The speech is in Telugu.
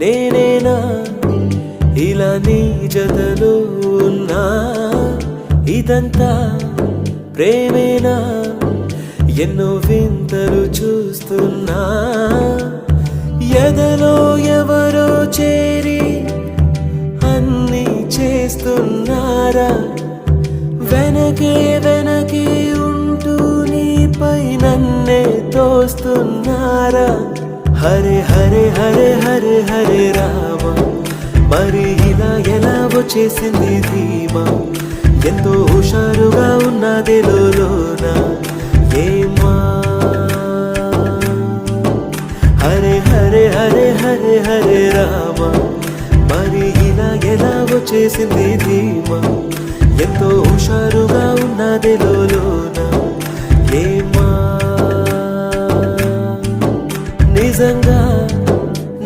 నేనేనా ఇలా నీ జతలో ఉన్నా ఇదంతా ప్రేమేనా ఎన్నో వింతలు చూస్తున్నా ఎదలో ఎవరో చేరి అన్నీ చేస్తున్నారా వెనకే వెనకే ఉంటూ నీపై నన్నే తోస్తున్నారా హరే హరే హరే హరే హరే రామ మరి ఇలా ఎలా వచ్చేసింది ధీమా ఎంతో హుషారుగా ఉన్నది లోన ఏమా హరే హరే హరే హరే హరే రామ మరి ఇలా ఎలా వచ్చేసింది ధీమా ఎంతో హుషారుగా ఉన్నది